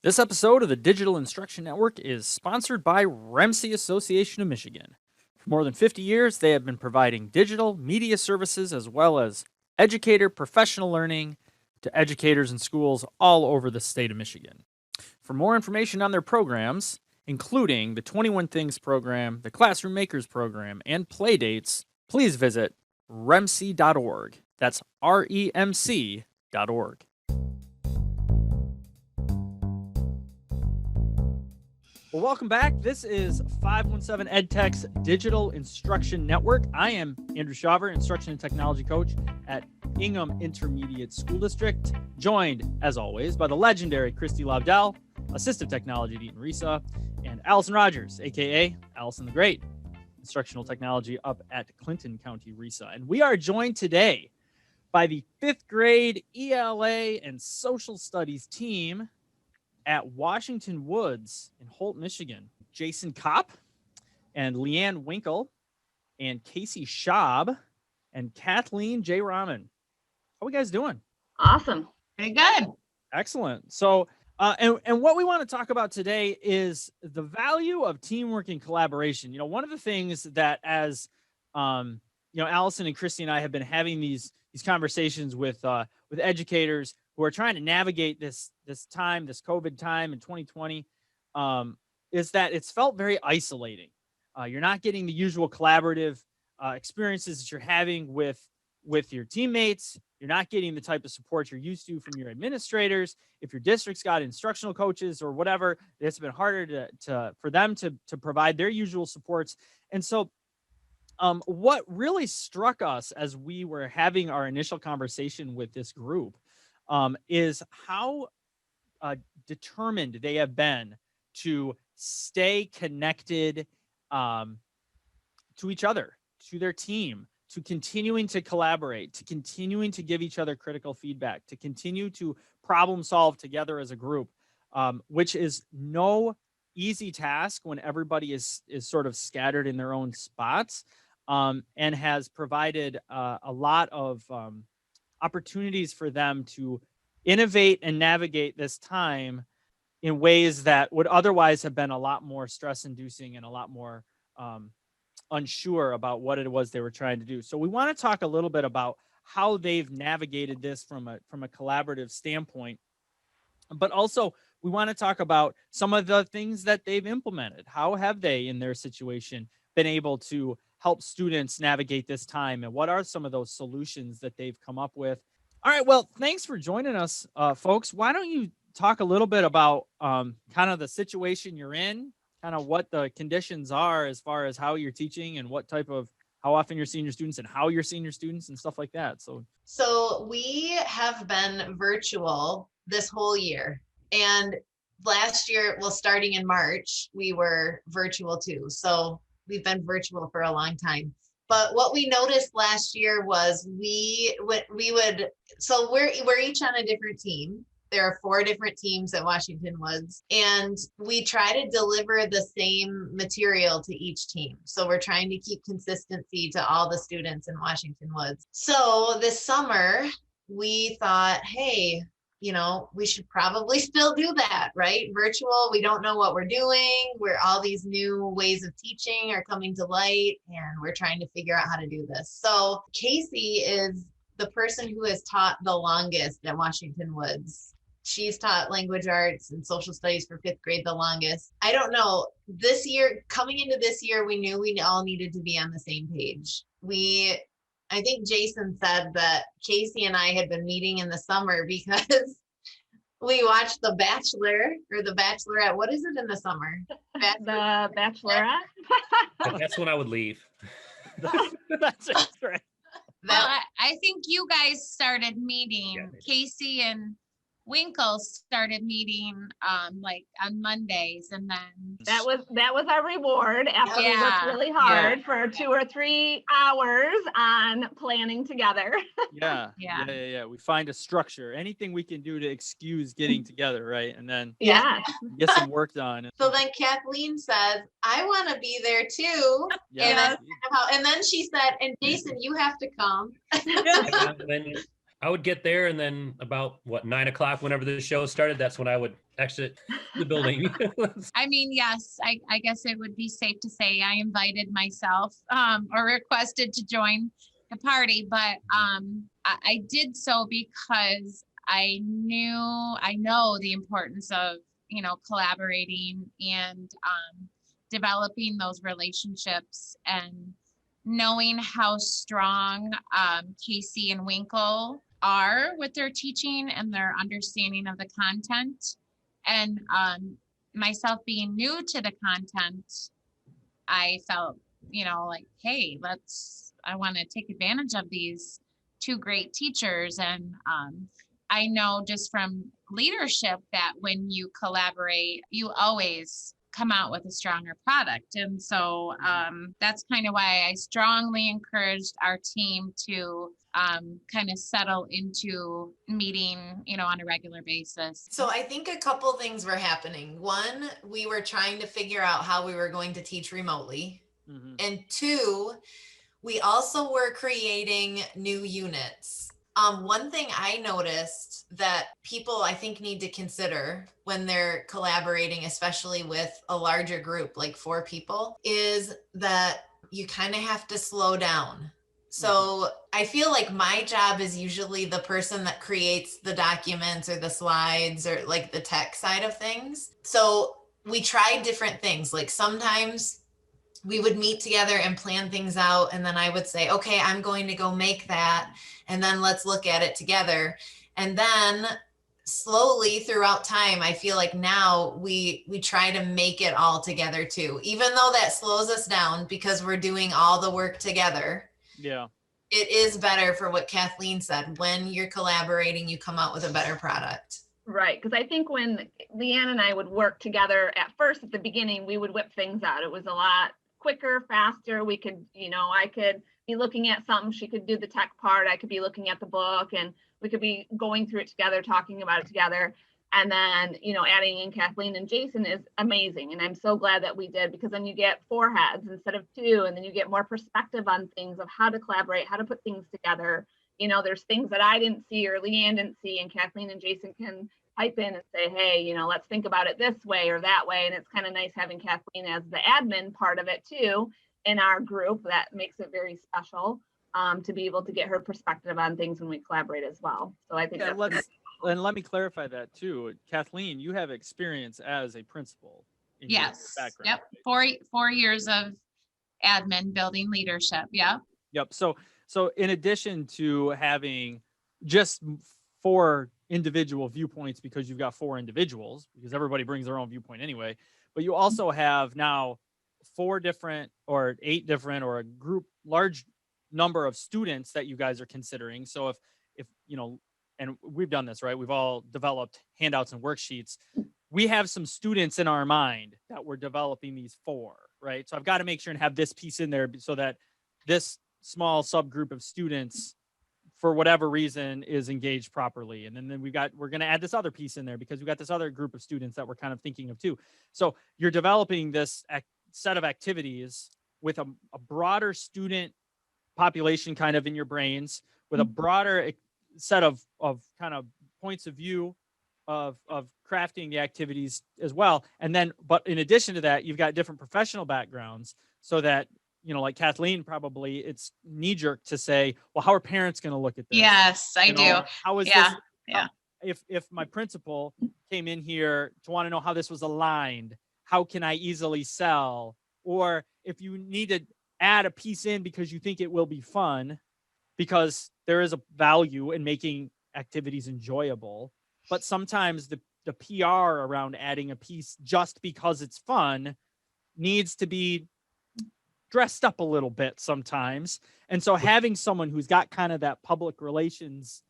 This episode of the Digital Instruction Network is sponsored by REMC Association of Michigan. For more than 50 years, they have been providing digital media services as well as educator professional learning to educators and schools all over the state of Michigan. For more information on their programs, including the 21 Things program, the Classroom Makers program, and Playdates, please visit remc.org. That's REMC.org. Well, welcome back. This is 517 EdTech's Digital Instruction Network. I am Andrew Shaver, Instruction and Technology Coach at Ingham Intermediate School District, joined, as always, by the legendary Christy Lobdell, Assistive Technology at Eaton Risa, and Allison Rogers, a.k.a. Allison the Great, Instructional Technology up at Clinton County Risa. And we are joined today by the 5th grade ELA and Social Studies team at Washington Woods in Holt, Michigan. Jason Kopp and Leanne Winkle and Kasey Schaub and Kathleen J. Rahman. How are you guys doing? Awesome. Pretty good. Excellent. So, and what we want to talk about today is the value of teamwork and collaboration. You know, one of the things that as, Allison and Christy and I have been having these conversations with educators who are trying to navigate this time, this COVID time in 2020, is that it's felt very isolating. You're not getting the usual collaborative experiences that you're having with your teammates. You're not getting the type of support you're used to from your administrators. If your district's got instructional coaches or whatever, it's been harder for them to provide their usual supports. And so what really struck us as we were having our initial conversation with this group is how determined they have been to stay connected to each other, to their team, to continuing to collaborate, to continuing to give each other critical feedback, to continue to problem solve together as a group, which is no easy task when everybody is sort of scattered in their own spots, and has provided a lot of opportunities for them to innovate and navigate this time in ways that would otherwise have been a lot more stress-inducing and a lot more unsure about what it was they were trying to do. So we want to talk a little bit about how they've navigated this from a collaborative standpoint, but also we want to talk about some of the things that they've implemented. How have they, in their situation, been able to help students navigate this time, and what are some of those solutions that they've come up with? All right, well, thanks for joining us, folks. Why don't you talk a little bit about kind of the situation you're in, kind of what the conditions are as far as how you're teaching and how often you're seeing your students and how you're seeing your students and stuff like that. So we have been virtual this whole year. And last year, well, starting in March, we were virtual too. So we've been virtual for a long time. But what we noticed last year was so we're each on a different team. There are 4 different teams at Washington Woods, and we try to deliver the same material to each team. So we're trying to keep consistency to all the students in Washington Woods. So this summer, we thought, hey, we should probably still do that, right? Virtual, we don't know what we're doing. All these new ways of teaching are coming to light, and we're trying to figure out how to do this. So Kasey is the person who has taught the longest at Washington Woods. She's taught language arts and social studies for 5th grade the longest. I don't know, this year, coming into this year, we knew we all needed to be on the same page. I think Jason said that Kasey and I had been meeting in the summer because we watched The Bachelor or The Bachelorette. What is it in the summer? The Bachelorette. That's when I would leave. That's right. Well, I think you guys started meeting, Kasey and Winkle started meeting like on Mondays, and then That was our reward after we worked Yeah, really hard for 2 or 3 hours on planning together. Yeah. We find a structure, anything we can do to excuse getting together, right? And then Yeah. get some work done. So then Kathleen says, I want to be there too. Yeah. And then she said, and Jason, you have to come. And then I would get there, and then about 9 o'clock, whenever the show started, that's when I would exit the building. I mean, yes, I guess it would be safe to say I invited myself or requested to join the party, but I did so because I know the importance of, collaborating and developing those relationships, and knowing how strong Kasey and Winkle are with their teaching and their understanding of the content. And myself being new to the content, I felt, like, hey, I want to take advantage of these 2 great teachers. And I know just from leadership that when you collaborate, you always come out with a stronger product. And so that's kind of why I strongly encouraged our team to kind of settle into meeting, on a regular basis. So I think a couple things were happening. One, we were trying to figure out how we were going to teach remotely. Mhm. And 2, we also were creating new units. One thing I noticed that people I think need to consider when they're collaborating, especially with a larger group, like 4 people, is that you kind of have to slow down. So I feel like my job is usually the person that creates the documents or the slides or like the tech side of things. So we tried different things. Like sometimes we would meet together and plan things out. And then I would say, okay, I'm going to go make that. And then let's look at it together. And then slowly throughout time, I feel like now we try to make it all together too, even though that slows us down because we're doing all the work together. Yeah. It is better for what Kathleen said. When you're collaborating, you come out with a better product. Right. Because I think when Leanne and I would work together at first, at the beginning, we would whip things out. It was a lot quicker, faster. We could, I could be looking at something. She could do the tech part. I could be looking at the book, and we could be going through it together, talking about it together. And then, adding in Kathleen and Jason is amazing. And I'm so glad that we did, because then you get 4 heads instead of 2, and then you get more perspective on things of how to collaborate, how to put things together. There's things that I didn't see or Leanne didn't see, and Kathleen and Jason can pipe in and say, hey, let's think about it this way or that way. And it's kind of nice having Kathleen as the admin part of it too in our group. That makes it very special to be able to get her perspective on things when we collaborate as well. So I think and let me clarify that too. Kathleen, you have experience as a principal in your Yes. background. Yep. 4 years of admin building leadership. Yeah. Yep. So in addition to having just 4 individual viewpoints, because you've got 4 individuals, because everybody brings their own viewpoint anyway, but you also have now 4 different or 8 different or a large number of students that you guys are considering. So if and we've done this, right? We've all developed handouts and worksheets. We have some students in our mind that we're developing these for, right? So I've got to make sure and have this piece in there so that this small subgroup of students, for whatever reason, is engaged properly. And then we're going to add this other piece in there because we've got this other group of students that we're kind of thinking of too. So you're developing this set of activities with a broader student population kind of in your brains, with a broader set of kind of points of view of crafting the activities as well. And then, but in addition to that, you've got different professional backgrounds, so that, like Kathleen, probably it's knee-jerk to say, well, how are parents going to look at this? Yes, I do. How is Yeah. this? Yeah. If my principal came in here to want to know how this was aligned, how can I easily sell? Or if you need to add a piece in because you think it will be fun, because there is a value in making activities enjoyable. But sometimes the PR around adding a piece just because it's fun needs to be dressed up a little bit sometimes. And so having someone who's got kind of that public relations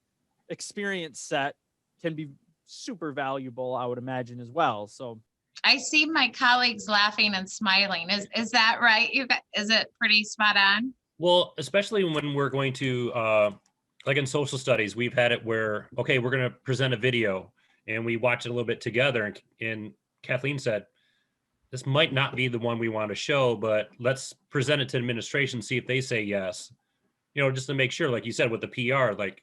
experience set can be super valuable, I would imagine, as well. So I see my colleagues laughing and smiling. Is that right? Is it pretty spot on? Well, especially when we're going to, like in social studies, we've had it where, okay, we're going to present a video and we watch it a little bit together. And Kathleen said, this might not be the one we want to show, but let's present it to administration, see if they say yes, just to make sure, like you said, with the PR, like,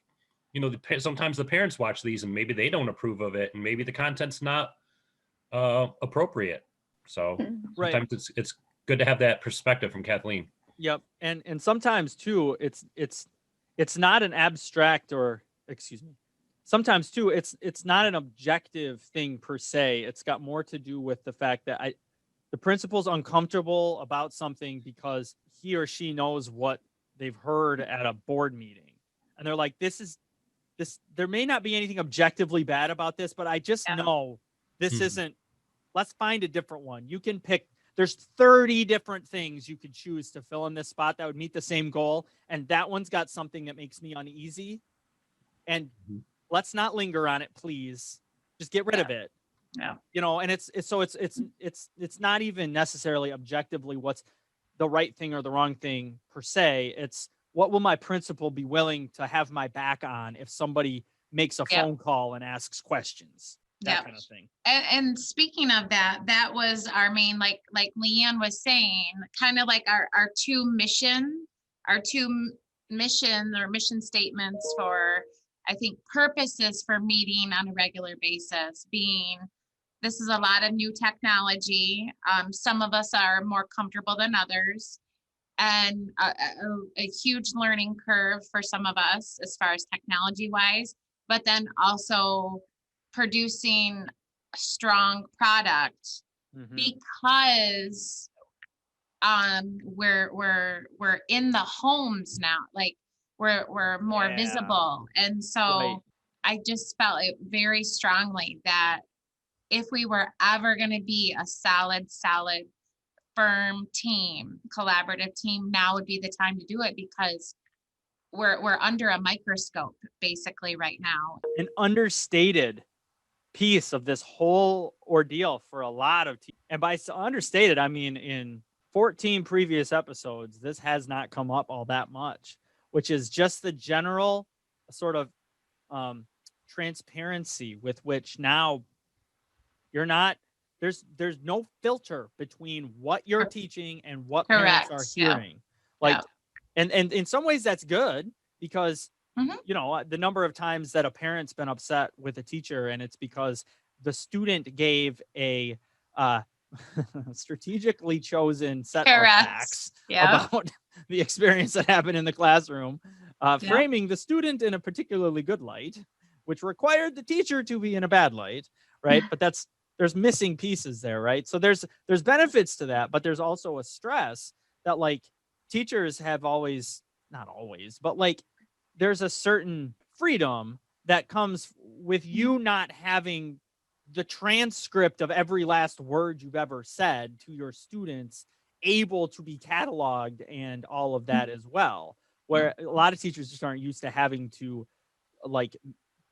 sometimes the parents watch these and maybe they don't approve of it and maybe the content's not appropriate. So right. sometimes it's good to have that perspective from Kathleen. Yep. And sometimes too, it's not an abstract or excuse me. Sometimes too, it's not an objective thing per se. It's got more to do with the fact that the principal's uncomfortable about something because he or she knows what they've heard at a board meeting. And they're like, there may not be anything objectively bad about this, but I just know this isn't, let's find a different one. You can pick, there's 30 different things you could choose to fill in this spot that would meet the same goal. And that one's got something that makes me uneasy. And let's not linger on it, please. Just get rid of it. Yeah. And it's not even necessarily objectively what's the right thing or the wrong thing per se. It's what will my principal be willing to have my back on if somebody makes a phone call and asks questions, that kind of thing. And speaking of that, that was our main, like Leanne was saying, kind of like our two mission statements for, I think, purposes for meeting on a regular basis being, this is a lot of new technology. Some of us are more comfortable than others, and a huge learning curve for some of us as far as technology wise, but then also producing a strong product because we're in the homes now, like we're more visible. And so I just felt it very strongly that if we were ever going to be a solid, firm team, collaborative team, now would be the time to do it because we're under a microscope basically right now. An understated piece of this whole ordeal for a lot of teams. And by understated, I mean in 14 previous episodes, this has not come up all that much, which is just the general sort of transparency with which now you're not, there's no filter between what you're teaching and what parents are hearing. And in some ways that's good because, the number of times that a parent's been upset with a teacher and it's because the student gave a strategically chosen set of facts about the experience that happened in the classroom, framing the student in a particularly good light, which required the teacher to be in a bad light, right? But there's missing pieces there, right? So there's benefits to that, but there's also a stress that like teachers have always, not always, but like there's a certain freedom that comes with you not having the transcript of every last word you've ever said to your students able to be cataloged and all of that as well, where a lot of teachers just aren't used to having to like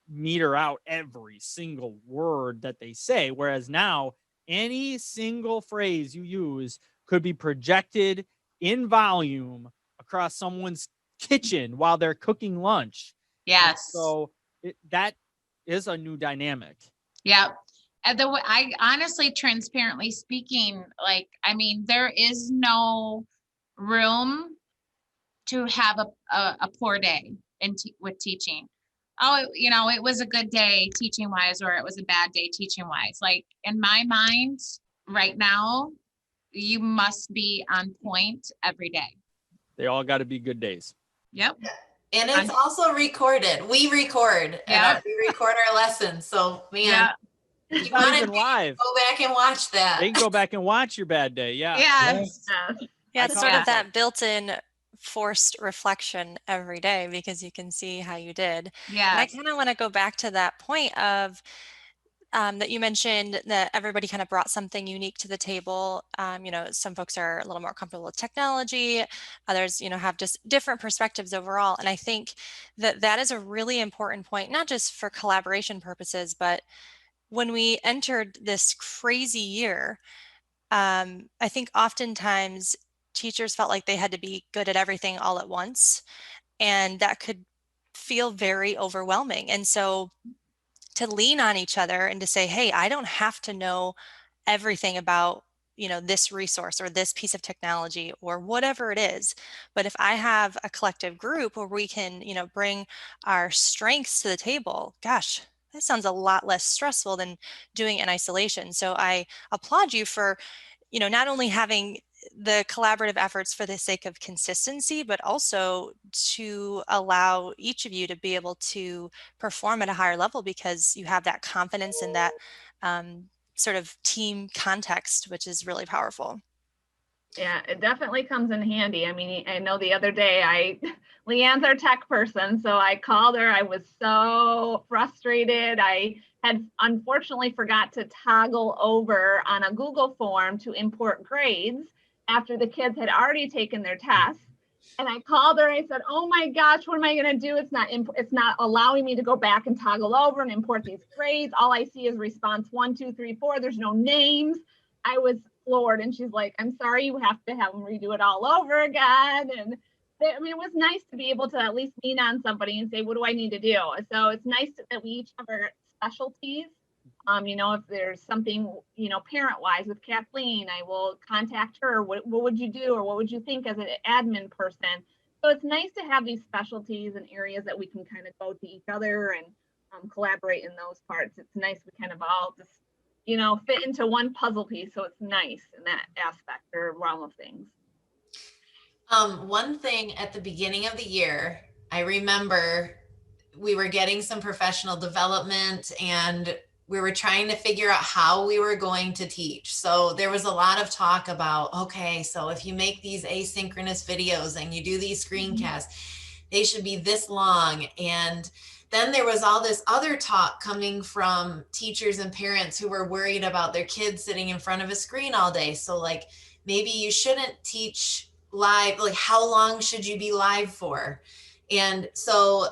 meter out every single word that they say. Whereas now any single phrase you use could be projected in volume across someone's kitchen while they're cooking lunch. Yes. And so that is a new dynamic. Yeah. And I honestly, transparently speaking, like, I mean, there is no room to have a poor day with teaching. Oh, it was a good day teaching wise, or it was a bad day teaching wise. Like in my mind right now, you must be on point every day. They all got to be good days. Yep. And it's also recorded. We record. Yeah. We record our lessons. So man, if you want to live, go back and watch that. They can go back and watch your bad day. Yeah. Yes. Yeah. It's sort of that built-in forced reflection every day because you can see how you did. Yeah. And I kind of want to go back to that point of that you mentioned that everybody kind of brought something unique to the table. Some folks are a little more comfortable with technology, others, have just different perspectives overall. And I think that that is a really important point, not just for collaboration purposes, but when we entered this crazy year, I think oftentimes teachers felt like they had to be good at everything all at once, and that could feel very overwhelming. And so to lean on each other and to say, hey, I don't have to know everything about this resource or this piece of technology or whatever it is, but if I have a collective group where we can bring our strengths to the table, gosh, that sounds a lot less stressful than doing it in isolation. So I applaud you for not only having the collaborative efforts for the sake of consistency, but also to allow each of you to be able to perform at a higher level because you have that confidence in that sort of team context, which is really powerful. Yeah, it definitely comes in handy. I mean, I know the other day Leanne's our tech person, so I called her. I was so frustrated. I had unfortunately forgot to toggle over on a Google form to import grades after the kids had already taken their tests. And I called her and I said, oh my gosh, what am I going to do? It's not allowing me to go back and toggle over and import these grades. All I see is response 1, 2, 3, 4. There's no names. I was floored. And she's like, I'm sorry, you have to have them redo it all over again. And it was nice to be able to at least lean on somebody and say, what do I need to do? So it's nice that we each have our specialties. If there's something, parent-wise with Kathleen, I will contact her. What would you do? Or what would you think as an admin person? So it's nice to have these specialties and areas that we can kind of go to each other and collaborate in those parts. It's nice we kind of all just, fit into one puzzle piece. So it's nice in that aspect or realm of things. One thing at the beginning of the year, I remember we were getting some professional development and we were trying to figure out how we were going to teach. So there was a lot of talk about, okay, so if you make these asynchronous videos and you do these screencasts, they should be this long. And then there was all this other talk coming from teachers and parents who were worried about their kids sitting in front of a screen all day. So like, maybe you shouldn't teach live, like how long should you be live for? And so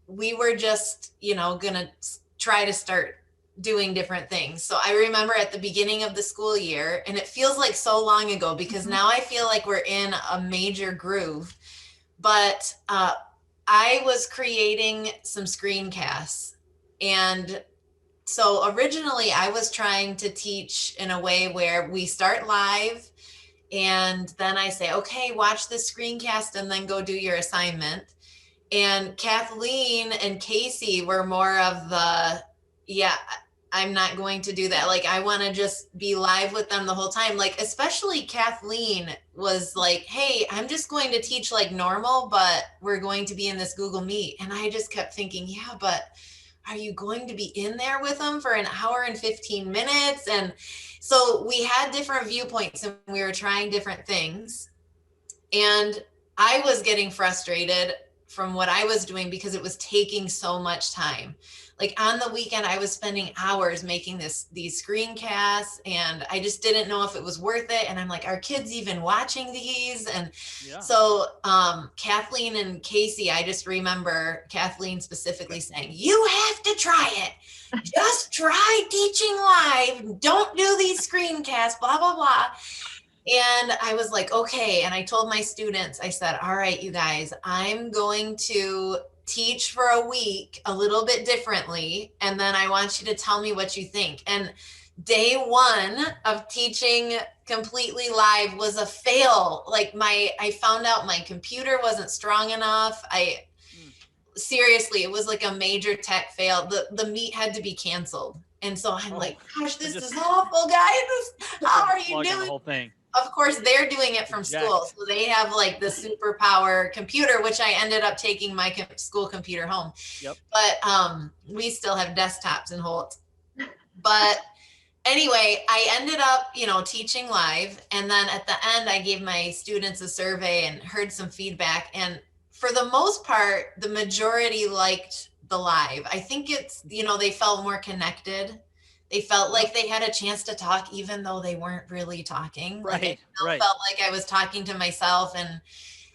we were just, gonna try to start doing different things. So I remember at the beginning of the school year, and it feels like so long ago because now I feel like we're in a major groove, but I was creating some screencasts. And so originally I was trying to teach in a way where we start live and then I say, okay, watch this screencast and then go do your assignment. And Kathleen and Kasey were more of the, yeah, I'm not going to do that. Like, I want to just be live with them the whole time. Like, especially Kathleen was like, hey, I'm just going to teach like normal, but we're going to be in this Google Meet. And I just kept thinking, yeah, but are you going to be in there with them for an hour and 15 minutes? And so we had different viewpoints and we were trying different things. And I was getting frustrated from what I was doing because it was taking so much time. Like on the weekend, I was spending hours making these screencasts and I just didn't know if it was worth it. And I'm like, are kids even watching these? And so Kathleen and Kasey, I just remember Kathleen specifically saying, you have to try it. Just try teaching live. Don't do these screencasts, blah, blah, blah. And I was like, okay. And I told my students, I said, all right, you guys, I'm going to teach for a week a little bit differently. And then I want you to tell me what you think. And day one of teaching completely live was a fail. Like I found out my computer wasn't strong enough. Seriously, it was like a major tech fail. The meet had to be canceled. And so I'm like, gosh, this is awful, guys. How are you doing? The whole thing. Of course, they're doing it from school. So they have like the superpower computer, which I ended up taking my school computer home. Yep. But we still have desktops in Holt. But anyway, I ended up, teaching live. And then at the end, I gave my students a survey and heard some feedback. And for the most part, the majority liked the live. I think it's, they felt more connected. They felt like they had a chance to talk, even though they weren't really talking. Like I Right. still Right. felt like I was talking to myself. And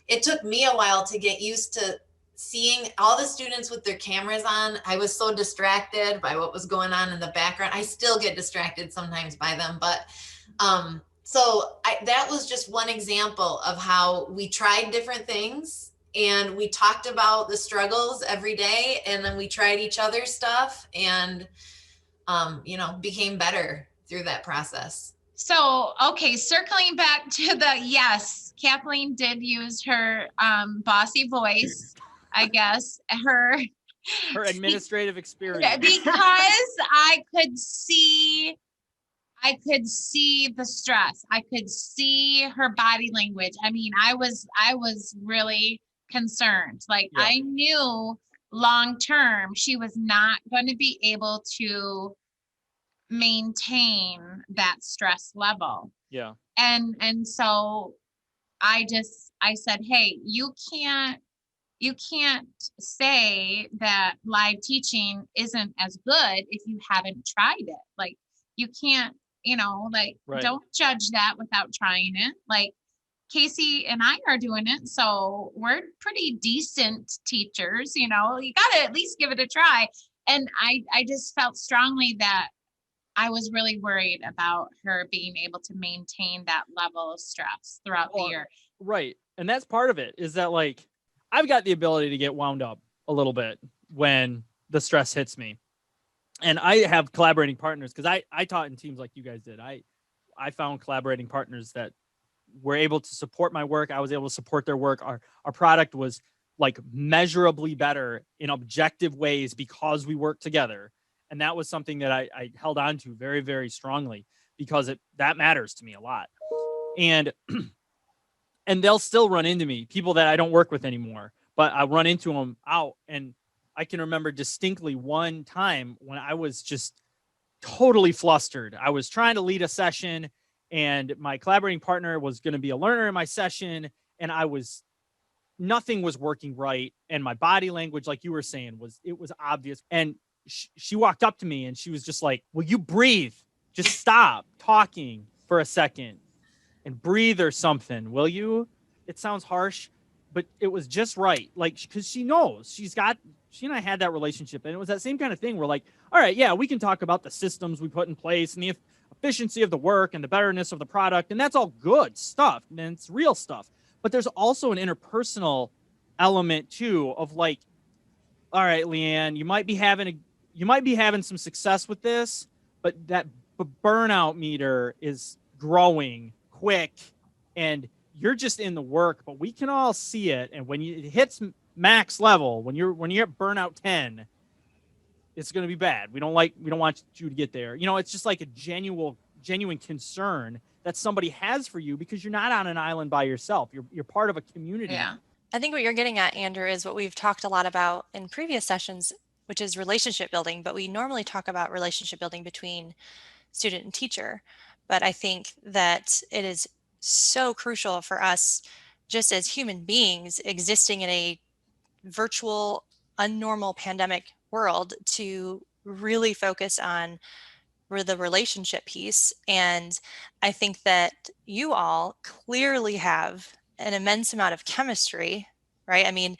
it took me a while to get used to seeing all the students with their cameras on. I was so distracted by what was going on in the background. I still get distracted sometimes by them, but that was just one example of how we tried different things and we talked about the struggles every day, and then we tried each other's stuff and became better through that process. So, okay, circling back to yes, Kathleen did use her bossy voice, I guess, her administrative experience. because I could see the stress. I could see her body language. I mean, I was really concerned. Like, Yeah. I knew long term she was not going to be able to maintain that stress level. Yeah. And so I said, hey, you can't say that live teaching isn't as good if you haven't tried it. Like, you can't, Right. don't judge that without trying it. Like, Kasey and I are doing it, so we're pretty decent teachers, you got to at least give it a try. And I just felt strongly that I was really worried about her being able to maintain that level of stress throughout the year. Right. And that's part of it, is that, like, I've got the ability to get wound up a little bit when the stress hits me. And I have collaborating partners, because I taught in teams like you guys did. I found collaborating partners that were able to support my work. I was able to support their work. Our product was like measurably better in objective ways because we worked together. And that was something that I held on to very, very strongly, because that matters to me a lot. And they'll still run into me, people that I don't work with anymore, but I run into them out. And I can remember distinctly one time when I was just totally flustered. I was trying to lead a session, and my collaborating partner was going to be a learner in my session, and nothing was working right. And my body language, like you were saying, was obvious. And she walked up to me and she was just like, will you breathe? Just stop talking for a second and breathe or something, will you? It sounds harsh, but it was just right. Like, because she knows she and I had that relationship, and it was that same kind of thing. We're like, all right, yeah, we can talk about the systems we put in place and the efficiency of the work and the betterness of the product. And that's all good stuff, and it's real stuff. But there's also an interpersonal element too, of like, all right, Leanne, you might be having some success with this, but that burnout meter is growing quick, and you're just in the work, but we can all see it. And when it hits max level, when you're at burnout 10, it's going to be bad. We don't want you to get there. It's just like a genuine concern that somebody has for you, because you're not on an island by yourself. You're part of a community. Yeah. I think what you're getting at, Andrew, is what we've talked a lot about in previous sessions, which is relationship building. But we normally talk about relationship building between student and teacher. But I think that it is so crucial for us, just as human beings existing in a virtual, unnormal pandemic world, to really focus on the relationship piece. And I think that you all clearly have an immense amount of chemistry, right? I mean,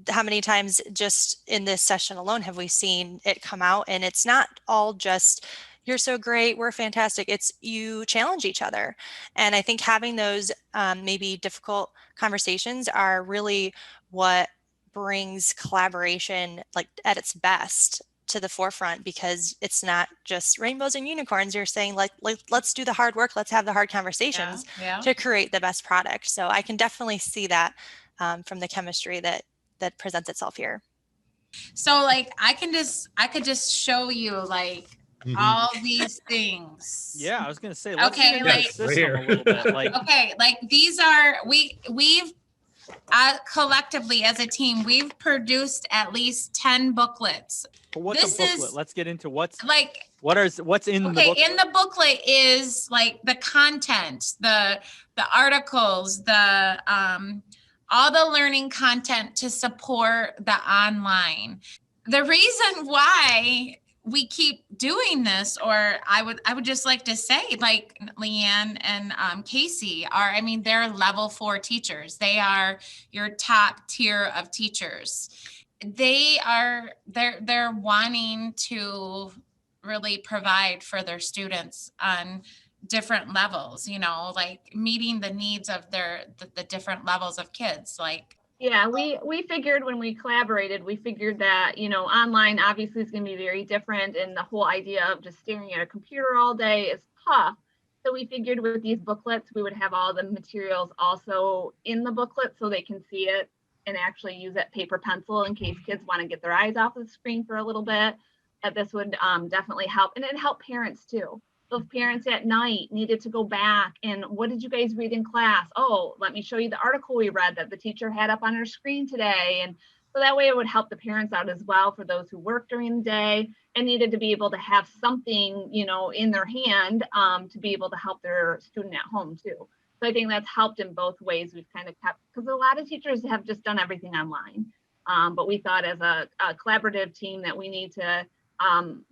how many times just in this session alone have we seen it come out? And it's not all just, you're so great, we're fantastic. It's you challenge each other. And I think having those maybe difficult conversations are really what brings collaboration, like, at its best, to the forefront, because it's not just rainbows and unicorns. You're saying, like let's do the hard work, let's have the hard conversations to create the best product. So I can definitely see that from the chemistry that presents itself here. So, like, I could just show you, like, all these things. Yeah, I was gonna say, let's Okay, get into like, the system a little bit. Like, okay, like, these are we've collectively as a team, we've produced at least 10 booklets. What's a booklet? Let's get into what's in the booklet. In the booklet is like the content, the articles, the all the learning content to support the online. The reason why we keep doing this, or I would just like to say, like Leanne and Kasey are, I mean, they're level 4 teachers. They are your top tier of teachers. They're wanting to really provide for their students on different levels, you know, like meeting the needs of the different levels of kids. Like, Yeah, we figured when we collaborated, we figured that, you know, online obviously is going to be very different, and the whole idea of just staring at a computer all day is tough. So we figured with these booklets, we would have all the materials also in the booklet so they can see it and actually use it paper pencil in case kids want to get their eyes off the screen for a little bit. That this would definitely help, and it helped parents too. So if parents at night needed to go back and what did you guys read in class? Oh, let me show you the article we read that the teacher had up on her screen today. And so that way it would help the parents out as well for those who work during the day and needed to be able to have something, you know, in their hand to be able to help their student at home too. So I think that's helped in both ways. We've kind of kept, because a lot of teachers have just done everything online. But we thought as a collaborative team that we need to,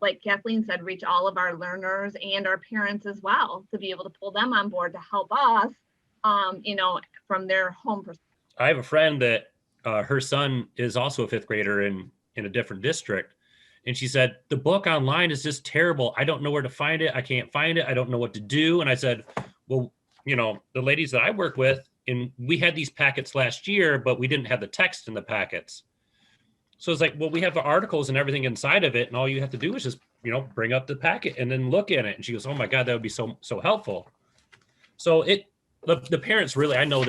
like Kathleen said, reach all of our learners and our parents as well to be able to pull them on board to help us, you know, from their home perspective. I have a friend that her son is also a 5th grader in a different district. And she said, the book online is just terrible. I don't know where to find it. I can't find it. I don't know what to do. And I said, well, you know, the ladies that I work with, and we had these packets last year, but we didn't have the text in the packets. So it's like, well, we have the articles and everything inside of it, and all you have to do is just, you know, bring up the packet and then look at it. And she goes, oh my God, that would be so helpful. So the parents really, I know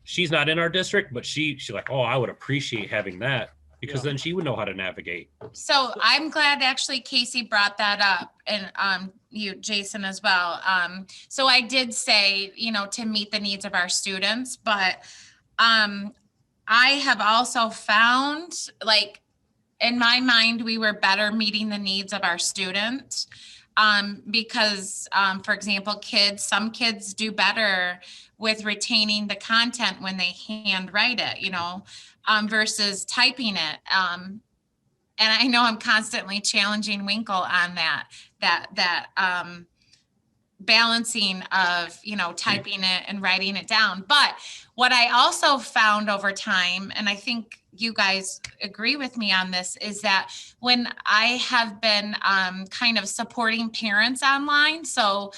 she's not in our district, but she's like, oh, I would appreciate having that, because then she would know how to navigate. So I'm glad actually Kasey brought that up, and you, Jason, as well. So I did say, you know, to meet the needs of our students, but I have also found, like, in my mind, we were better meeting the needs of our students because, for example, some kids do better with retaining the content when they handwrite it, you know, versus typing it. And I know I'm constantly challenging Winkle on that balancing of, you know, typing it and writing it down. But what I also found over time, and I think you guys agree with me on this, is that when I have been kind of supporting parents online, so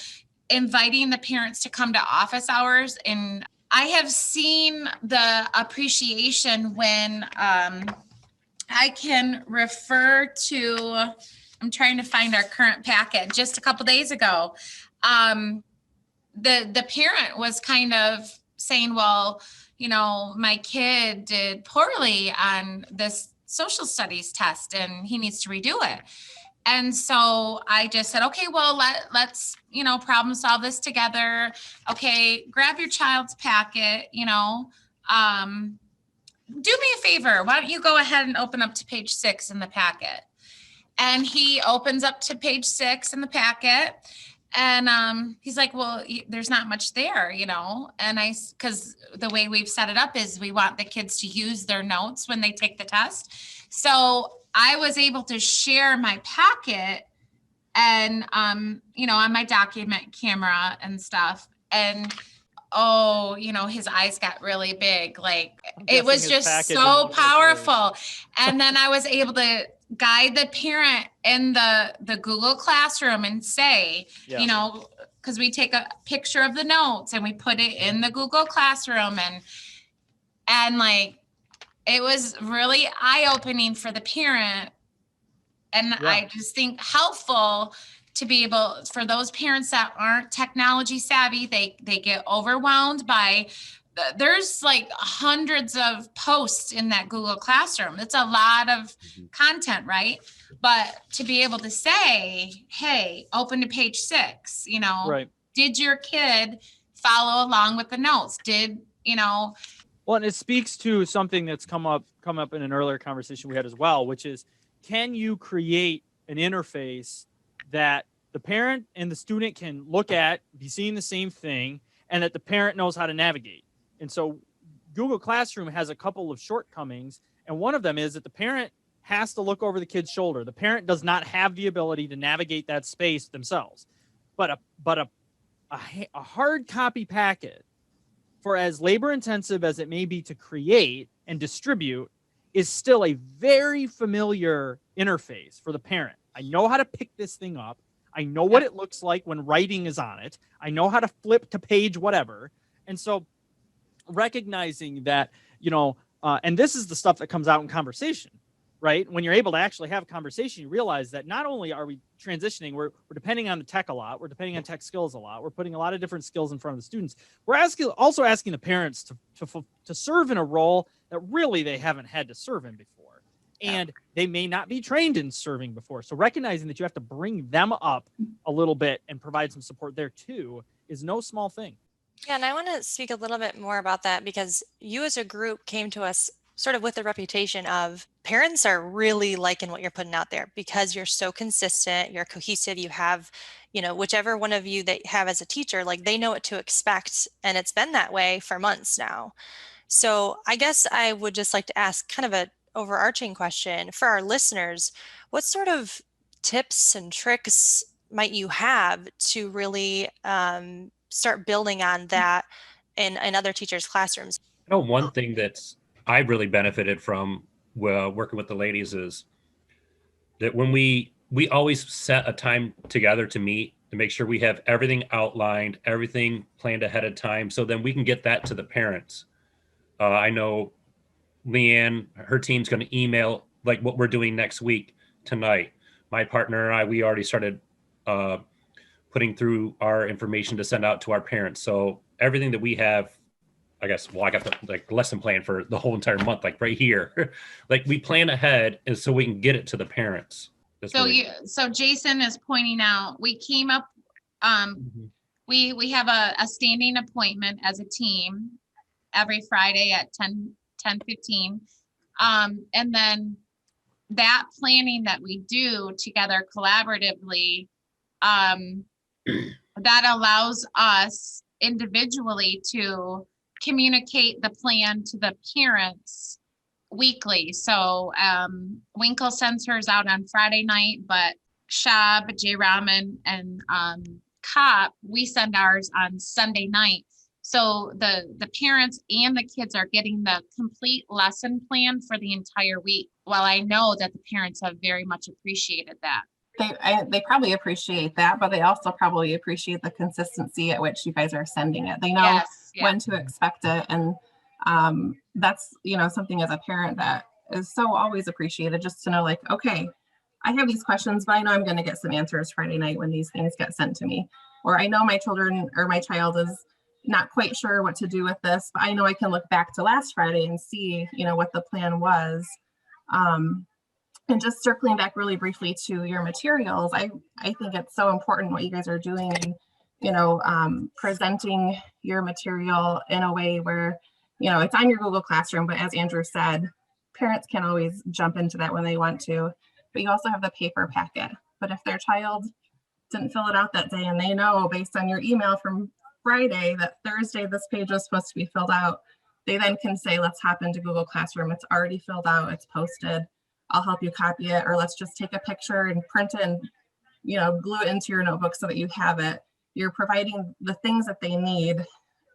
inviting the parents to come to office hours, and I have seen the appreciation when I can refer to, I'm trying to find our current packet just a couple days ago. The parent was kind of saying, well, you know, my kid did poorly on this social studies test and he needs to redo it. And so I just said, okay, well, let's, you know, problem solve this together. Okay, grab your child's packet, you know, do me a favor. Why don't you go ahead and open up to page 6 in the packet? And he opens up to page 6 in the packet. And he's like, well, there's not much there, you know, and because the way we've set it up is we want the kids to use their notes when they take the test. So I was able to share my packet and, you know, on my document camera and stuff. And, oh, you know, his eyes got really big. Like, it was just so powerful. And then I was able to guide the parent in the Google Classroom and say, you know, because we take a picture of the notes and we put it in the Google Classroom, and like, it was really eye-opening for the parent. And I just think helpful to be able, for those parents that aren't technology savvy, they get overwhelmed by, there's like hundreds of posts in that Google Classroom. It's a lot of content, right? But to be able to say, hey, open to page 6, you know, did your kid follow along with the notes? Did, you know? Well, and it speaks to something that's come up in an earlier conversation we had as well, which is, can you create an interface that the parent and the student can look at, be seeing the same thing, and that the parent knows how to navigate? And so Google Classroom has a couple of shortcomings, and one of them is that the parent has to look over the kid's shoulder. The parent does not have the ability to navigate that space themselves. But a hard copy packet, for as labor intensive as it may be to create and distribute, is still a very familiar interface for the parent. I know how to pick this thing up. I know what it looks like when writing is on it. I know how to flip to page whatever. And so recognizing that, and this is the stuff that comes out in conversation, right? When you're able to actually have a conversation, you realize that not only are we transitioning, we're depending on the tech a lot, we're depending on tech skills a lot, we're putting a lot of different skills in front of the students. We're also asking the parents to serve in a role that really they haven't had to serve in before. And they may not be trained in serving before. So recognizing that you have to bring them up a little bit and provide some support there too is no small thing. Yeah, and I want to speak a little bit more about that because you as a group came to us sort of with the reputation of parents are really liking what you're putting out there because you're so consistent, you're cohesive, you have, whichever one of you that have as a teacher, like they know what to expect. And it's been that way for months now. So I guess I would just like to ask kind of a overarching question for our listeners. What sort of tips and tricks might you have to really start building on that in other teachers' classrooms? I know one thing that's I really benefited from working with the ladies is that when we always set a time together to meet to make sure we have everything outlined, everything planned ahead of time, so then we can get that to the parents. I know Leanne, her team's going to email like what we're doing next week tonight. My partner and I, we already started putting through our information to send out to our parents. So everything that we have, I guess, I got the lesson plan for the whole entire month, like right here. Like we plan ahead and so we can get it to the parents. So Jason is pointing out, we came up, we have a standing appointment as a team every Friday at 10:15. And then that planning that we do together collaboratively, that allows us individually to communicate the plan to the parents weekly. So Winkle sends hers out on Friday night, but Shab, J. Raman, and Cop, we send ours on Sunday night. So the parents and the kids are getting the complete lesson plan for the entire week. Well, I know that the parents have very much appreciated that. They probably appreciate that, but they also probably appreciate the consistency at which you guys are sending it. They know when to expect it. And that's, something as a parent that is so always appreciated, just to know like, okay, I have these questions, but I know I'm going to get some answers Friday night when these things get sent to me. Or I know my child is not quite sure what to do with this, but I know I can look back to last Friday and see, what the plan was. And just circling back really briefly to your materials, I think it's so important what you guys are doing and, presenting your material in a way where, it's on your Google Classroom, but as Andrew said, parents can always jump into that when they want to, but you also have the paper packet. But if their child didn't fill it out that day and they know based on your email from Friday that Thursday this page was supposed to be filled out, they then can say, let's hop into Google Classroom. It's already filled out, it's posted. I'll help you copy it, or let's just take a picture and print it and, glue it into your notebook so that you have it. You're providing the things that they need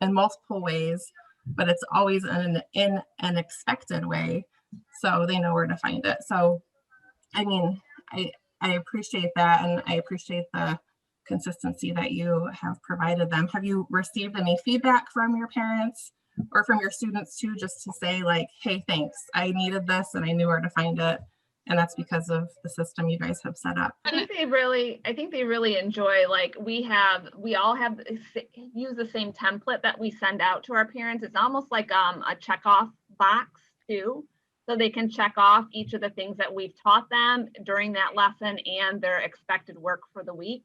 in multiple ways, but it's always in an expected way, so they know where to find it. So, I mean, I appreciate that, and I appreciate the consistency that you have provided them. Have you received any feedback from your parents or from your students too, just to say like, hey, thanks, I needed this and I knew where to find it, and that's because of the system you guys have set up? I think they really enjoy, like we all have use the same template that we send out to our parents. It's almost like a checkoff box too. So they can check off each of the things that we've taught them during that lesson and their expected work for the week.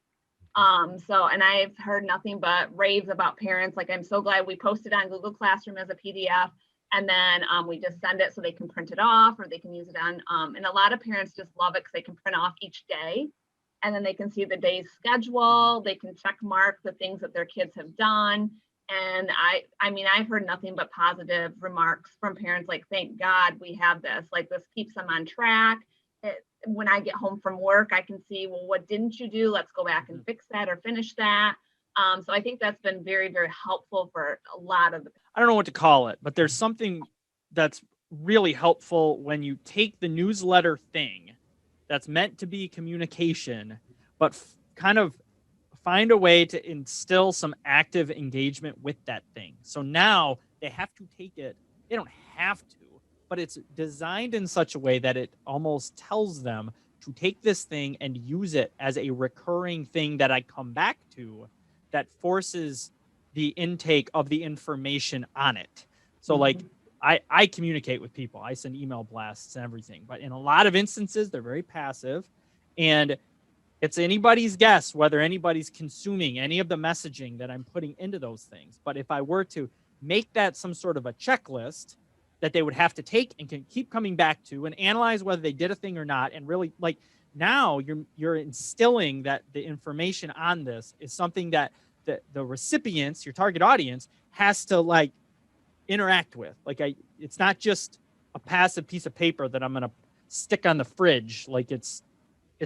And I've heard nothing but raves about parents. Like, I'm so glad we posted on Google Classroom as a PDF, and then we just send it so they can print it off or they can use it on, and a lot of parents just love it because they can print off each day and then they can see the day's schedule. They can check mark the things that their kids have done. And I mean, I've heard nothing but positive remarks from parents, like, thank God we have this, like, this keeps them on track. when I get home from work, I can see, well, what didn't you do? Let's go back and fix that or finish that. So I think that's been very, very helpful for a lot of the. I don't know what to call it, but there's something that's really helpful when you take the newsletter thing that's meant to be communication, but kind of find a way to instill some active engagement with that thing. So now they have to take it. They don't have to, but it's designed in such a way that it almost tells them to take this thing and use it as a recurring thing that I come back to, that forces the intake of the information on it. So like I communicate with people. I send email blasts and everything, but in a lot of instances, they're very passive, and it's anybody's guess whether anybody's consuming any of the messaging that I'm putting into those things. But if I were to make that some sort of a checklist that they would have to take and can keep coming back to and analyze whether they did a thing or not, and really like now you're instilling that the information on this is something that the recipients, your target audience, has to like interact with. Like it's not just a passive piece of paper that I'm going to stick on the fridge. Like it's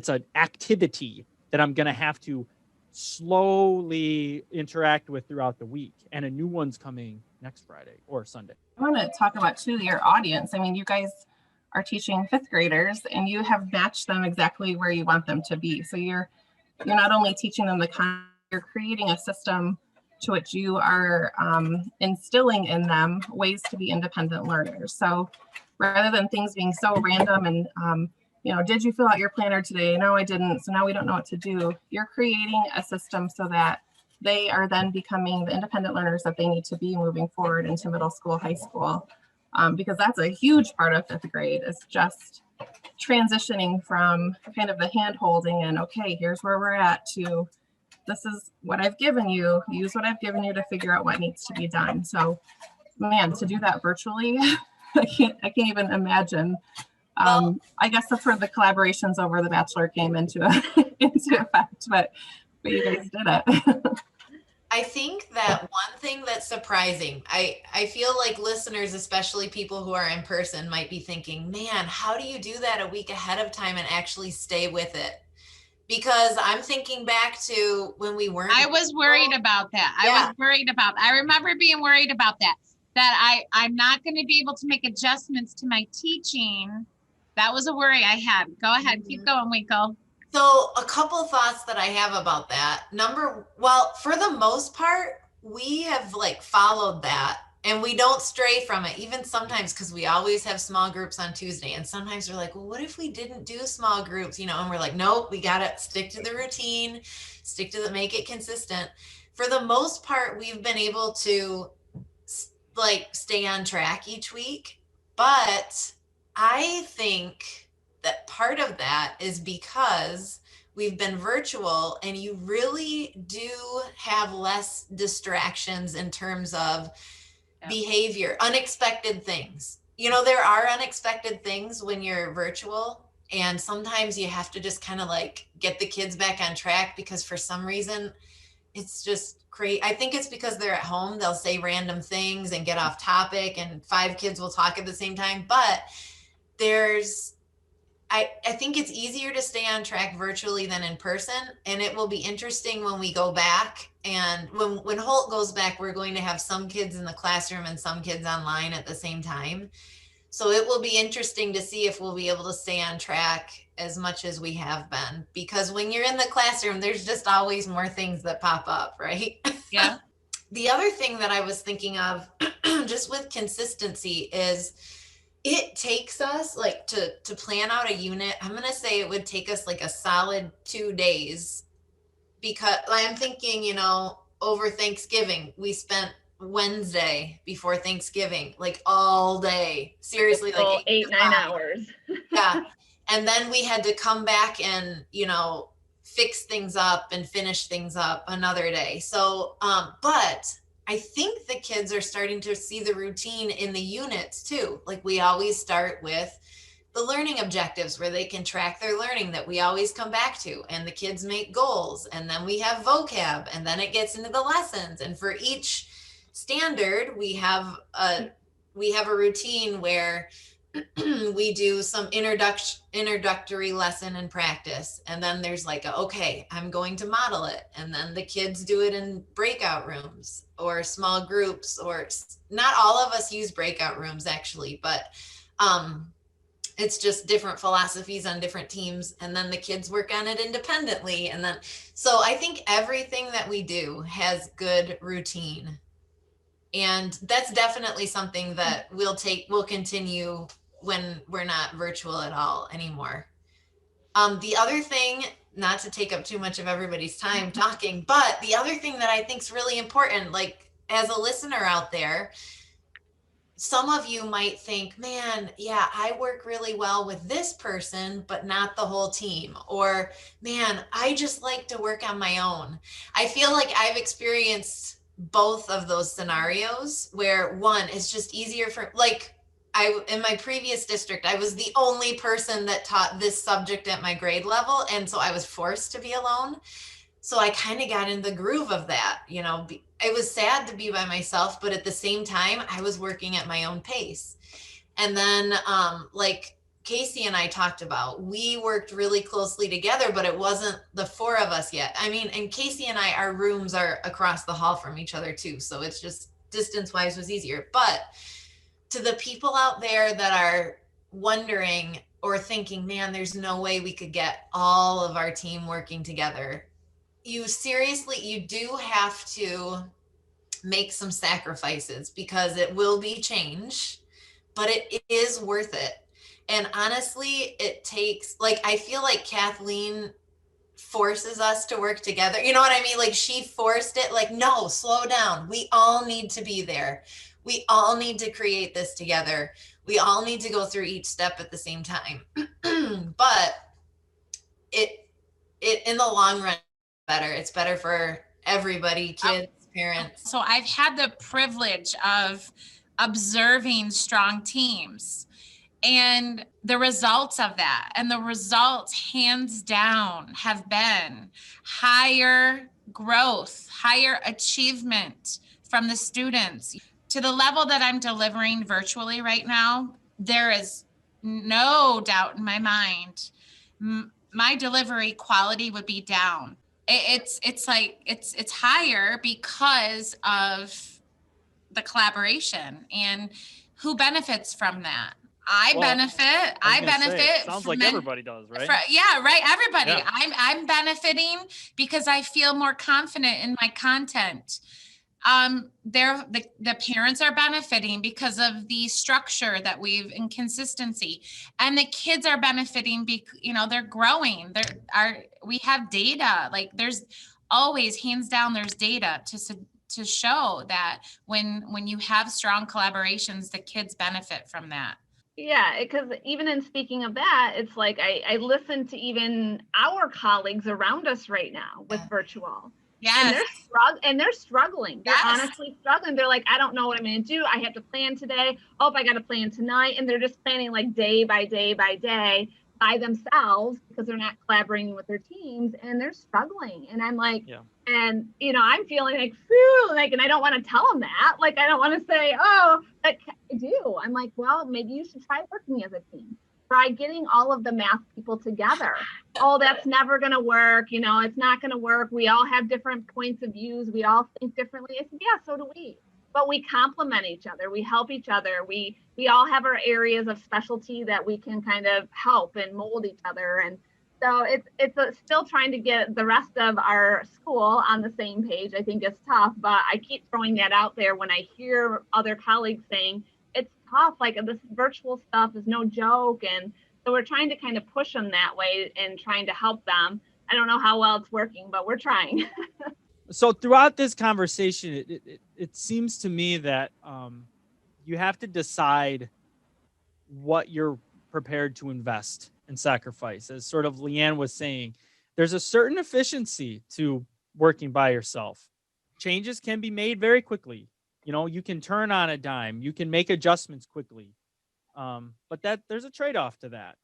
an activity that I'm going to have to slowly interact with throughout the week. And a new one's coming next Friday or Sunday. I want to talk about too your audience. I mean, you guys are teaching fifth graders and you have matched them exactly where you want them to be. So you're not only teaching them you're creating a system to which you are instilling in them ways to be independent learners. So rather than things being so random and did you fill out your planner today? No, I didn't. So now we don't know what to do. You're creating a system so that they are then becoming the independent learners that they need to be moving forward into middle school, high school, because that's a huge part of fifth grade is just transitioning from kind of the hand holding and, okay, here's where we're at to this is what I've given you, use what I've given you to figure out what needs to be done. So man, to do that virtually, I can't even imagine. I guess that's where the collaborations over the Bachelor came into effect, but you guys did it. I think that one thing that's surprising, I feel like listeners, especially people who are in person, might be thinking, man, how do you do that a week ahead of time and actually stay with it? Because I'm thinking back to when we weren't. I was worried about that. I remember being worried about that I'm not going to be able to make adjustments to my teaching. That was a worry I had. Go ahead. Keep going, Winkle. So a couple thoughts that I have about that. For the most part, we have like followed that and we don't stray from it, even sometimes, because we always have small groups on Tuesday. And sometimes we're like, well, what if we didn't do small groups, and we're like, nope, we got to stick to the routine, make it consistent. For the most part, we've been able to like stay on track each week. But I think that part of that is because we've been virtual and you really do have less distractions in terms of behavior, unexpected things. There are unexpected things when you're virtual, and sometimes you have to just kind of like get the kids back on track because for some reason it's just crazy. I think it's because they're at home, they'll say random things and get off topic and 5 kids will talk at the same time. But I think it's easier to stay on track virtually than in person. And it will be interesting when we go back. And when Holt goes back, we're going to have some kids in the classroom and some kids online at the same time. So it will be interesting to see if we'll be able to stay on track as much as we have been. Because when you're in the classroom, there's just always more things that pop up, right? Yeah. The other thing that I was thinking of just with consistency is it takes us like to plan out a unit. I'm going to say it would take us like a solid 2 days, because I'm thinking, over Thanksgiving, we spent Wednesday before Thanksgiving, like all day, seriously, like 8-9 hours. Yeah. And then we had to come back and, fix things up and finish things up another day. So, but I think the kids are starting to see the routine in the units too. Like we always start with the learning objectives where they can track their learning that we always come back to, and the kids make goals, and then we have vocab, and then it gets into the lessons. And for each standard, we have a routine where we do some introductory lesson and practice. And then there's like, okay, I'm going to model it. And then the kids do it in breakout rooms or small groups, or not all of us use breakout rooms actually, but it's just different philosophies on different teams. And then the kids work on it independently. And then, so I think everything that we do has good routine. And that's definitely something that we'll continue when we're not virtual at all anymore. The other thing, not to take up too much of everybody's time talking, but the other thing that I think is really important, like as a listener out there, some of you might think, man, yeah, I work really well with this person, but not the whole team. Or, man, I just like to work on my own. I feel like I've experienced both of those scenarios where one is just easier for, like, in my previous district, I was the only person that taught this subject at my grade level. And so I was forced to be alone. So I kind of got in the groove of that, you know. It was sad to be by myself, but at the same time, I was working at my own pace. And then, like Kasey and I talked about, we worked really closely together, but it wasn't the four of us yet. I mean, and Kasey and I, our rooms are across the hall from each other too. So it's just distance-wise was easier. But to the people out there that are wondering or thinking, man, there's no way we could get all of our team working together, you do have to make some sacrifices, because it will be change, but it is worth it. And honestly, it takes, like, I feel like Kathleen forces us to work together. You know what I mean? Like, she forced it, like, no, slow down. We all need to be there. We all need to create this together. We all need to go through each step at the same time. But it in the long run, better. It's better for everybody, kids, parents. So I've had the privilege of observing strong teams and the results of that. And the results, hands down, have been higher growth, higher achievement from the students. To the level that I'm delivering virtually right now, there is no doubt in my mind, my delivery quality would be down. It's higher because of the collaboration. And who benefits from that? I benefit. Sounds like everybody does, right? Yeah, right. Everybody. Yeah. I'm benefiting because I feel more confident in my content. The parents are benefiting because of the structure that and consistency, and the kids are benefiting because, you know, they're growing. We have data, like there's always, hands down, there's data to show that when you have strong collaborations, the kids benefit from that. Yeah, because even in speaking of that, it's like I listen to even our colleagues around us right now with virtual. Yes. And they're struggling. They're honestly struggling. They're like, I don't know what I'm going to do. I have to plan today. Oh, I got to plan tonight. And they're just planning like day by day by day by themselves because they're not collaborating with their teams, and they're struggling. And I'm like, and you know, I'm feeling like, phew, like, and I don't want to tell them that. Like, I don't want to say, oh, but I do. I'm like, well, maybe you should try working as a team. Try getting all of the math people together. Oh, that's never going to work. You know, it's not going to work. We all have different points of views. We all think differently. I said, yeah, so do we. But we complement each other. We help each other. We all have our areas of specialty that we can kind of help and mold each other. And so it's still trying to get the rest of our school on the same page. I think it's tough, but I keep throwing that out there when I hear other colleagues saying, it's tough, like this virtual stuff is no joke. And so we're trying to kind of push them that way and trying to help them. I don't know how well it's working, but we're trying. So throughout this conversation, it seems to me that you have to decide what you're prepared to invest and sacrifice. As sort of Leanne was saying, there's a certain efficiency to working by yourself. Changes can be made very quickly. You know, you can turn on a dime, you can make adjustments quickly. But there's a trade-off to that.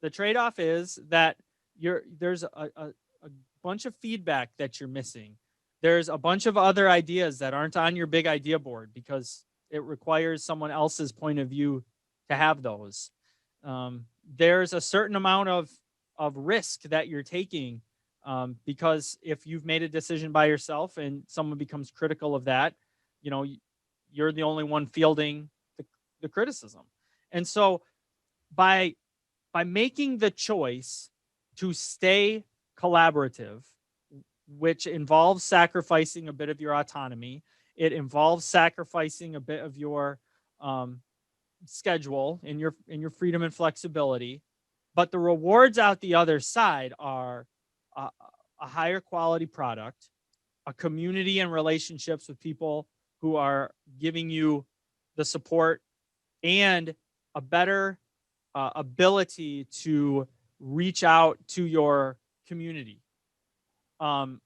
The trade-off is that there's a bunch of feedback that you're missing. There's a bunch of other ideas that aren't on your big idea board because it requires someone else's point of view to have those. there's a certain amount of risk that you're taking, because if you've made a decision by yourself and someone becomes critical of that, you're the only one fielding the criticism. And so by making the choice to stay collaborative, which involves sacrificing a bit of your autonomy, it involves sacrificing a bit of your schedule and your freedom and flexibility, but the rewards out the other side are a higher quality product, a community and relationships with people who are giving you the support, and a better ability to reach out to your community. It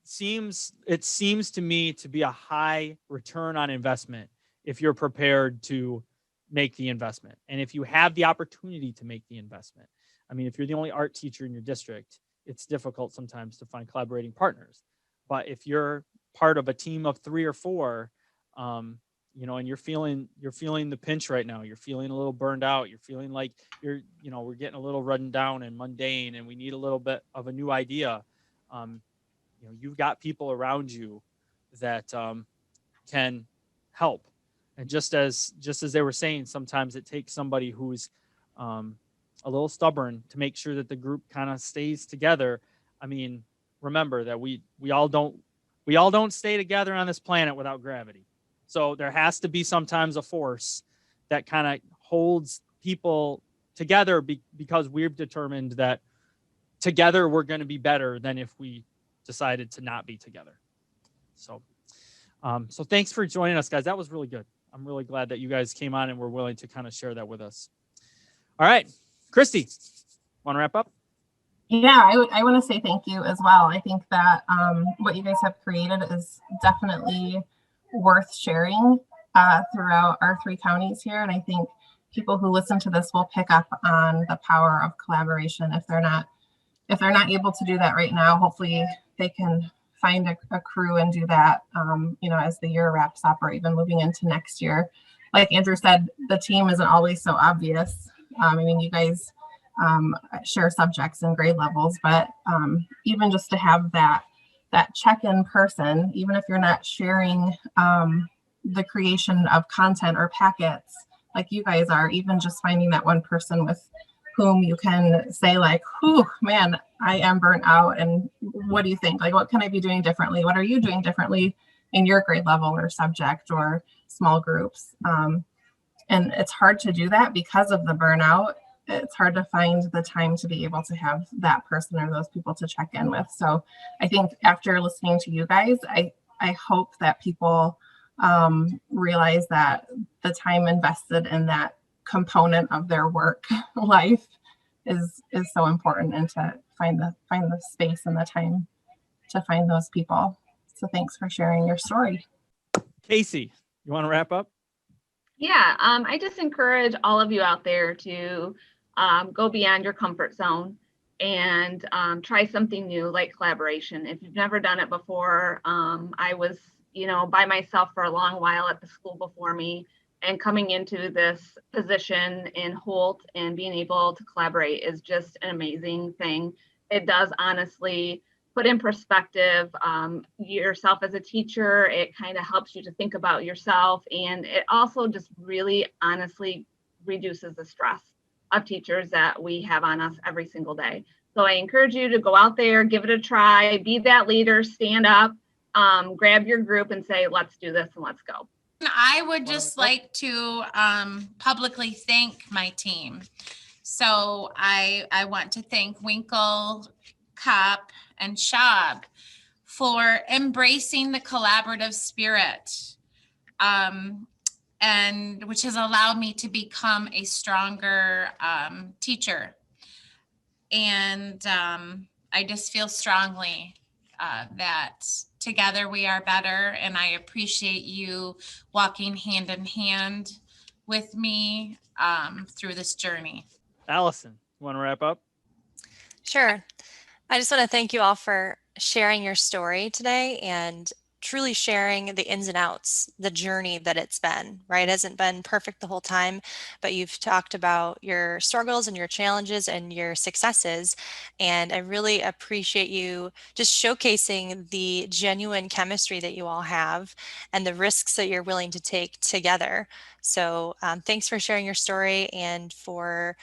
seems to me to be a high return on investment if you're prepared to make the investment, and if you have the opportunity to make the investment. I mean, if you're the only art teacher in your district, it's difficult sometimes to find collaborating partners. But if you're part of a team of 3 or 4, and you're feeling the pinch right now, you're feeling a little burned out, you're feeling like we're getting a little run down and mundane, and we need a little bit of a new idea. You've got people around you that can help. And just as they were saying, sometimes it takes somebody who's a little stubborn to make sure that the group kind of stays together. I mean, remember that we all don't stay together on this planet without gravity. So there has to be sometimes a force that kind of holds people together because we've determined that together we're going to be better than if we decided to not be together. So thanks for joining us, guys. That was really good. I'm really glad that you guys came on and were willing to kind of share that with us. All right, Christy, want to wrap up? Yeah, I want to say thank you as well. I think that what you guys have created is definitely worth sharing throughout our 3 counties here. And I think people who listen to this will pick up on the power of collaboration. If they're not able to do that right now, hopefully they can find a crew and do that, as the year wraps up or even moving into next year. Like Andrew said, the team isn't always so obvious. You guys share subjects and grade levels, but even just to have that check-in person, even if you're not sharing the creation of content or packets like you guys are, even just finding that one person with whom you can say like, "Whew, man, I am burnt out. And what do you think? Like, what can I be doing differently? What are you doing differently in your grade level or subject or small groups?" And it's hard to do that because of the burnout. It's hard to find the time to be able to have that person or those people to check in with. So I think after listening to you guys, I hope that people realize that the time invested in that component of their work life is so important, and to find the space and the time to find those people. So thanks for sharing your story. Kasey, you want to wrap up? Yeah, I just encourage all of you out there to go beyond your comfort zone and try something new like collaboration. If you've never done it before, I was, by myself for a long while at the school before me, and coming into this position in Holt and being able to collaborate is just an amazing thing. It does honestly put in perspective yourself as a teacher. It kind of helps you to think about yourself, and it also just really honestly reduces the stress of teachers that we have on us every single day. So I encourage you to go out there, give it a try, be that leader, stand up, grab your group and say, "Let's do this and let's go." I would just like to publicly thank my team. So I want to thank Winkle, Kopp, and Schaub for embracing the collaborative spirit, and which has allowed me to become a stronger teacher. And I just feel strongly that together we are better, and I appreciate you walking hand in hand with me through this journey. Allison, you want to wrap up? Sure. I just want to thank you all for sharing your story today and truly sharing the ins and outs, the journey that it's been, right? It hasn't been perfect the whole time, but you've talked about your struggles and your challenges and your successes. And I really appreciate you just showcasing the genuine chemistry that you all have and the risks that you're willing to take together. So thanks for sharing your story and for,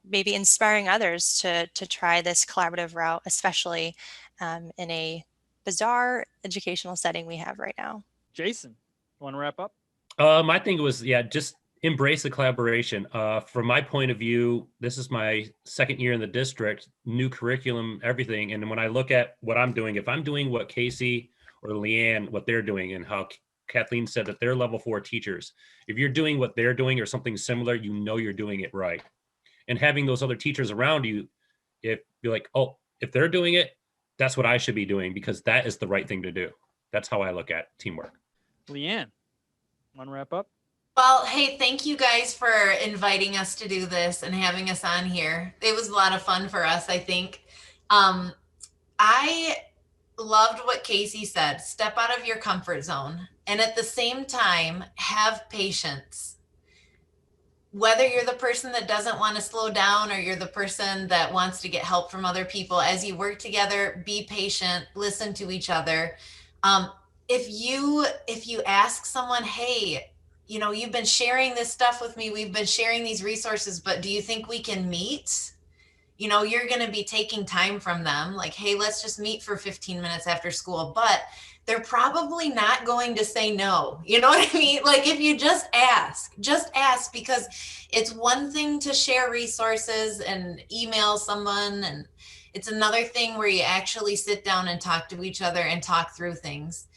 maybe inspiring others to try this collaborative route, especially in a bizarre educational setting we have right now. Jason, want to wrap up? I think it was, just embrace the collaboration. From my point of view, this is my second year in the district, new curriculum, everything. And when I look at what I'm doing, if I'm doing what Kasey or Leanne, what they're doing, and how Kathleen said that they're level 4 teachers, if you're doing what they're doing or something similar, you're doing it right. And having those other teachers around you, if you're like, oh, if they're doing it, that's what I should be doing, because that is the right thing to do. That's how I look at teamwork. Leanne, want to wrap up? Well, hey, thank you guys for inviting us to do this and having us on here. It was a lot of fun for us, I think. I loved what Kasey said. Step out of your comfort zone. And at the same time, have patience. Whether you're the person that doesn't want to slow down or you're the person that wants to get help from other people, as you work together, be patient, listen to each other. If you ask someone, hey, you've been sharing this stuff with me, we've been sharing these resources, but do you think we can meet? You're going to be taking time from them. Like, hey, let's just meet for 15 minutes after school. But they're probably not going to say no. You know what I mean? Like, if you just ask, because it's one thing to share resources and email someone. And it's another thing where you actually sit down and talk to each other and talk through things.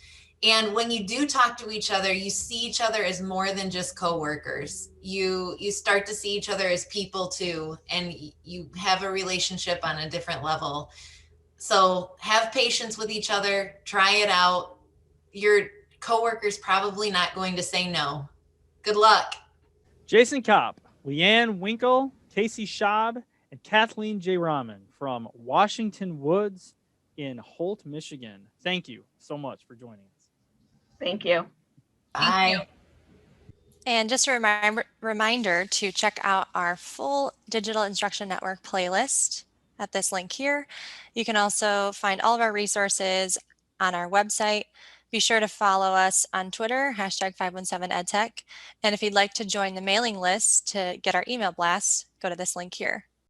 And when you do talk to each other, you see each other as more than just coworkers. You start to see each other as people too, and you have a relationship on a different level. So have patience with each other, try it out. Your coworker's probably not going to say no. Good luck. Jason Kopp, Leanne Winkle, Kasey Schaub, and Kathleen J. Rahman from Washington Woods in Holt, Michigan. Thank you so much for joining us. Thank you. Bye. And just a reminder to check out our full Digital Instruction Network playlist at this link here. You can also find all of our resources on our website. Be sure to follow us on Twitter, #517EdTech. And if you'd like to join the mailing list to get our email blasts, go to this link here.